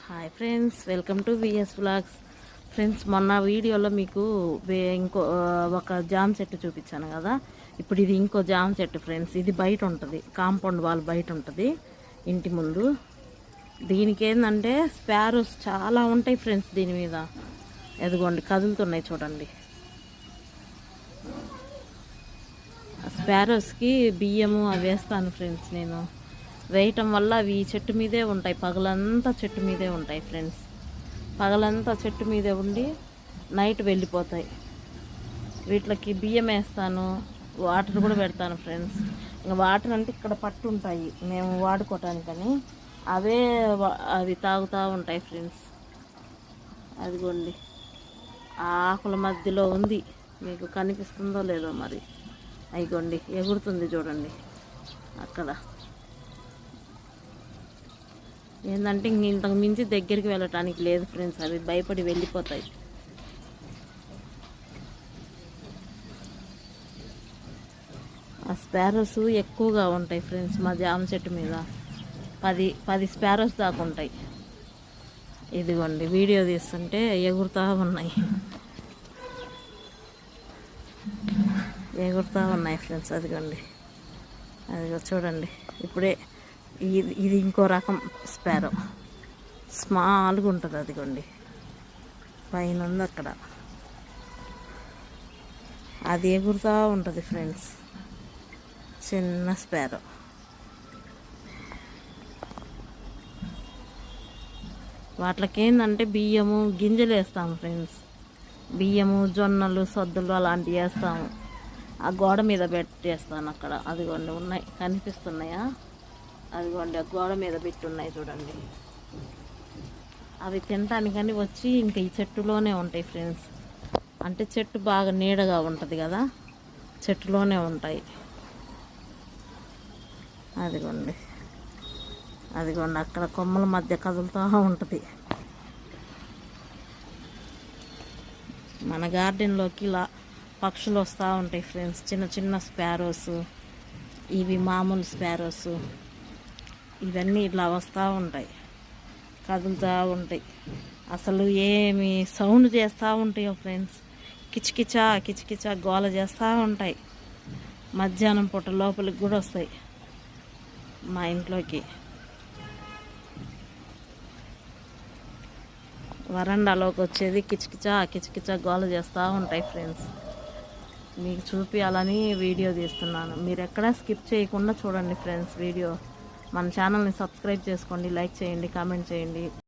Hi friends, welcome to VS vlogs. Friends, మొన్న వీడియోలో మీకు ఇంకో ఒక జామ చెట్టు చూపించాను కదా. ఇప్పుడు ఇది ఇంకో జామ చెట్టు ఫ్రెండ్స్. ఇది బయట ఉంటుంది, కాంపౌండ్ వాల్ బయట ఉంటుంది ఇంటి ముందు. దీనికి ఏంటంటే స్పారోస్ చాలా ఉంటాయి ఫ్రెండ్స్. దీని మీద ఎదుగోండి కదులుతున్నాయి చూడండి. స్పారోస్కి బియ్యము అవి వేస్తాను ఫ్రెండ్స్. నేను వేయటం వల్ల అవి చెట్టు మీదే ఉంటాయి, పగలంతా చెట్టు మీదే ఉంటాయి ఫ్రెండ్స్. పగలంతా చెట్టు మీదే ఉండి నైట్ వెళ్ళిపోతాయి. వీటికి బియ్యం వేస్తాను, వాటర్ కూడా పెడతాను ఫ్రెండ్స్. ఇంకా వాటర్ అంటే ఇక్కడ పట్టు ఉంటాయి మేము వాడుకోవటానికని, అవి తాగుతూ ఉంటాయి ఫ్రెండ్స్. అదిగోండి ఆ ఆకుల మధ్యలో ఉంది, మీకు కనిపిస్తుందో లేదో మరి. అయిగోండి ఎగురుతుంది చూడండి అక్కడ. ఏంటంటే ఇంతకు మించి దగ్గరికి వెళ్ళటానికి లేదు ఫ్రెండ్స్, అవి భయపడి వెళ్ళిపోతాయి. ఆ స్పారోస్ ఎక్కువగా ఉంటాయి ఫ్రెండ్స్ మా జామ చెట్టు మీద. 10 స్పారోస్ దాకా ఉంటాయి. ఇదిగోండి వీడియో తీస్తుంటే ఎగురుతూ ఉన్నాయి, ఎగురుతూ ఉన్నాయి ఫ్రెండ్స్. అదిగోండి, అదిగో చూడండి. ఇప్పుడే ఇది ఇంకో రకం స్పారో, స్మాల్గా ఉంటుంది. అదిగోండి పైన ఉంది అక్కడ, అది ఎగురుతూ ఉంటుంది ఫ్రెండ్స్. చిన్న స్పారో. వాటికి ఏంటంటే బియ్యము గింజలు వేస్తాము ఫ్రెండ్స్. బియ్యము, జొన్నలు, సొద్దులు అలాంటివి వేస్తాము. ఆ గోడ మీద పెట్టేస్తాను అక్కడ. అదిగోండి ఉన్నాయి, కనిపిస్తున్నాయా? అదిగోండి ఆ గోడ మీద పెట్టున్నాయి చూడండి. అవి తినటానికని వచ్చి ఇంకా ఈ చెట్టులోనే ఉంటాయి ఫ్రెండ్స్. అంటే చెట్టు బాగా నీడగా ఉంటుంది కదా, చెట్టులోనే ఉంటాయి. అదిగోండి, అదిగోండి అక్కడ కొమ్మల మధ్య కదులుతూ ఉంటుంది. మన గార్డెన్లోకి ఇలా పక్షులు వస్తూ ఉంటాయి ఫ్రెండ్స్. చిన్న చిన్న స్పారోస్, ఇవి మామూలు స్పారోస్, ఇవన్నీ ఇట్లా వస్తూ ఉంటాయి, కదులుతూ ఉంటాయి. అసలు ఏమి సౌండ్ చేస్తూ ఉంటాయో ఫ్రెండ్స్. కిచకిచా కిచకిచా గోల చేస్తూ ఉంటాయి. మధ్యాహ్నం పూట లోపలికి కూడా వస్తాయి మా ఇంట్లోకి. వరండాలోకి వచ్చేది కిచకిచా కిచకిచా గోల చేస్తూ ఉంటాయి ఫ్రెండ్స్. మీకు చూపించాలని వీడియో తీస్తున్నాను. మీరు ఎక్కడా స్కిప్ చేయకుండా చూడండి ఫ్రెండ్స్ వీడియో. మన ఛానల్ని సబ్స్క్రైబ్ చేసుకోండి, లైక్ చేయండి, కామెంట్ చేయండి.